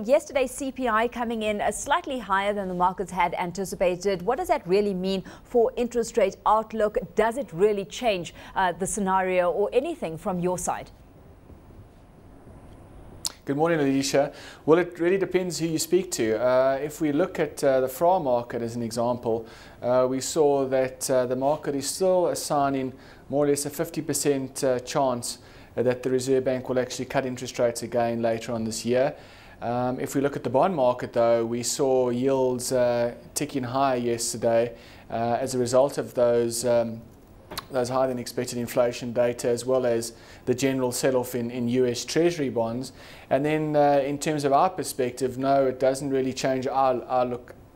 Yesterday, CPI coming in slightly higher than the markets had anticipated. What does that really mean for interest rate outlook? Does it really change the scenario or anything from your side? Good morning, Alishia. Well, it really depends who you speak to. If we look at the FRA market as an example, we saw that the market is still assigning more or less a 50% chance that the Reserve Bank will actually cut interest rates again later on this year. If we look at the bond market, though, we saw yields ticking higher yesterday as a result of those higher than expected inflation data, as well as the general sell-off in US Treasury bonds. And then in terms of our perspective, no, it doesn't really change our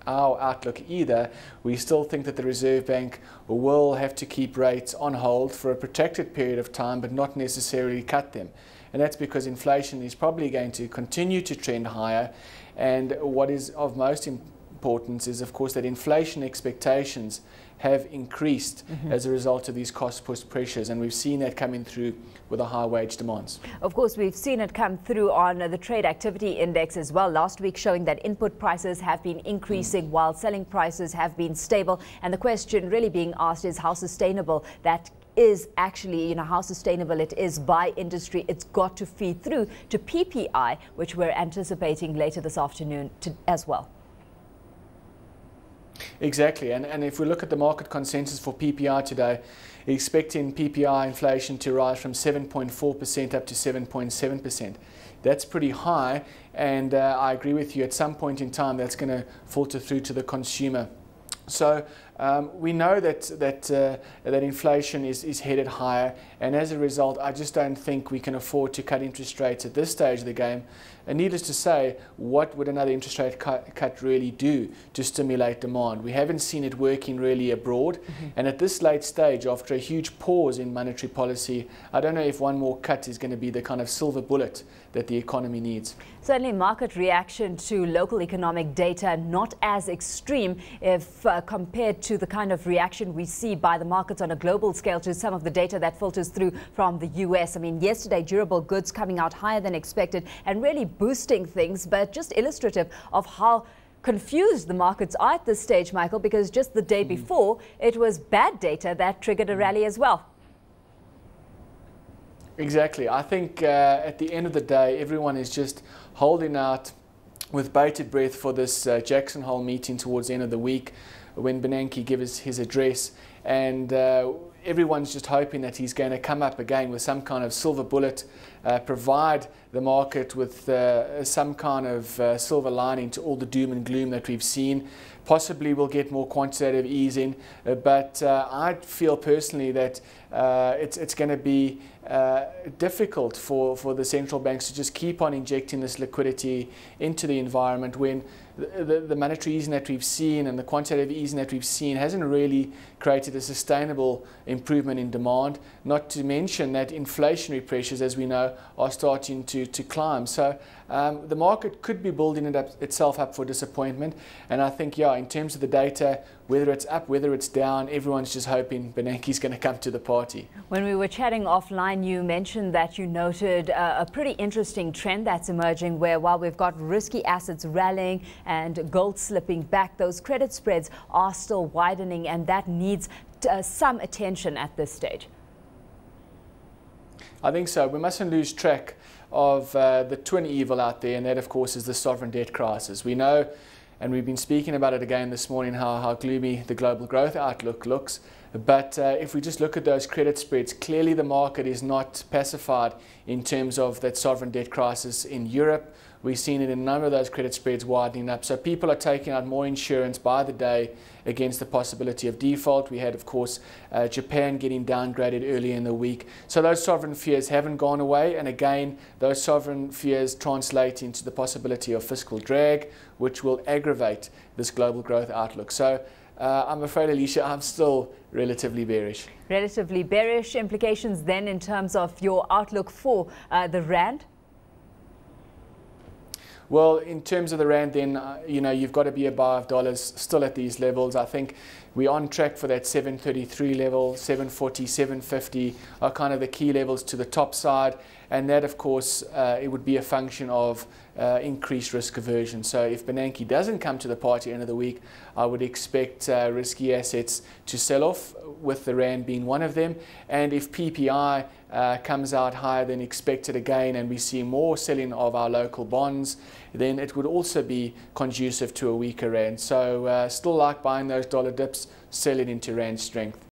outlook either. We still think that the Reserve Bank will have to keep rates on hold for a protracted period of time, but not necessarily cut them. And that's because inflation is probably going to continue to trend higher. And what is of most importance is, of course, that inflation expectations have increased as a result of these cost-push pressures, and we've seen that coming through with the high wage demands. Of course, we've seen it come through on the trade activity index as well last week, showing that input prices have been increasing while selling prices have been stable. And the question really being asked is how sustainable that is actually, how sustainable it is by industry. It's got to feed through to PPI, which we're anticipating later this afternoon as well. Exactly, and if we look at the market consensus for PPI today, expecting PPI inflation to rise from 7.4% up to 7.7%. That's pretty high, and I agree with you, at some point in time that's going to filter through to the consumer. So we know that inflation is headed higher, and as a result, I just don't think we can afford to cut interest rates at this stage of the game. And needless to say, what would another interest rate cut really do to stimulate demand? We haven't seen it working really abroad, and at this late stage, after a huge pause in monetary policy, I don't know if one more cut is going to be the kind of silver bullet that the economy needs. Certainly, market reaction to local economic data not as extreme if compared to the kind of reaction we see by the markets on a global scale to some of the data that filters through from the US. I mean, yesterday, durable goods coming out higher than expected and really boosting things, but just illustrative of how confused the markets are at this stage, Michael, because just the day before, it was bad data that triggered a rally as well. Exactly. I think at the end of the day, everyone is just holding out with bated breath for this Jackson Hole meeting towards the end of the week when Bernanke gives his address, and everyone's just hoping that he's going to come up again with some kind of silver bullet, provide the market with some kind of silver lining to all the doom and gloom that we've seen. Possibly we'll get more quantitative easing, but I feel personally that it's going to be difficult for the central banks to just keep on injecting this liquidity into the environment when the monetary easing that we've seen and the quantitative easing that we've seen hasn't really created a sustainable improvement in demand, not to mention that inflationary pressures, as we know, are starting to climb. So the market could be building itself up for disappointment, and I think, yeah, in terms of the data, whether it's up, whether it's down, everyone's just hoping Bernanke's going to come to the party. When we were chatting offline, you mentioned that you noted a pretty interesting trend that's emerging where while we've got risky assets rallying and gold slipping back, those credit spreads are still widening, and that needs some attention at this stage. I think so. We mustn't lose track of the twin evil out there, and that, of course, is the sovereign debt crisis. We know, and we've been speaking about it again this morning, how gloomy the global growth outlook looks. But if we just look at those credit spreads, clearly the market is not pacified in terms of that sovereign debt crisis in Europe. We've seen it in a number of those credit spreads widening up. So people are taking out more insurance by the day against the possibility of default. We had, of course, Japan getting downgraded earlier in the week. So those sovereign fears haven't gone away. And again, those sovereign fears translate into the possibility of fiscal drag, which will aggravate this global growth outlook. So I'm afraid, Alishia, I'm still relatively bearish. Relatively bearish implications then in terms of your outlook for the Rand? Well, in terms of the Rand, then, you've got to be a buyer of dollars still at these levels. I think We're on track for that 733 level, 740, 750 are kind of the key levels to the top side, and that of course it would be a function of increased risk aversion. So if Bernanke doesn't come to the party end of the week, I would expect risky assets to sell off, with the rand being one of them. And if PPI comes out higher than expected again, and we see more selling of our local bonds, then it would also be conducive to a weaker rand. So still like buying those dollar dips, selling into rand strength.